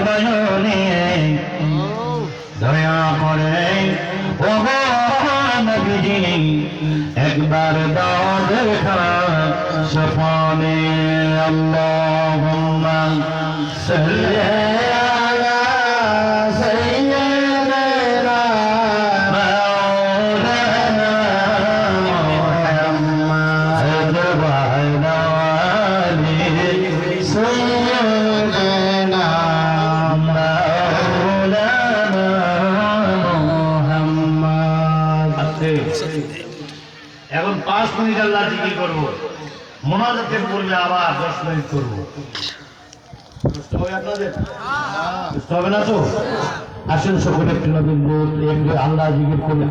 নয়নে দয়া করে ওগো নবীজি একবার দাও দেখা সপনে আল্লাহুম্মা সাল্লি আলা সাইয়্যিদিনা মাওলানা মুহাম্মদ ওয়া আলা আলি সাইয়্যিদিনা মাওলানা মুহাম্মদ। এখন 5 মিনিট আল্লাহ জিকির করব, মোনাজাতের পূর্বে আবার 10 মিনিট করব। হবে না তো? আসেন সকলে একটু আল্লাহ জিকির করলে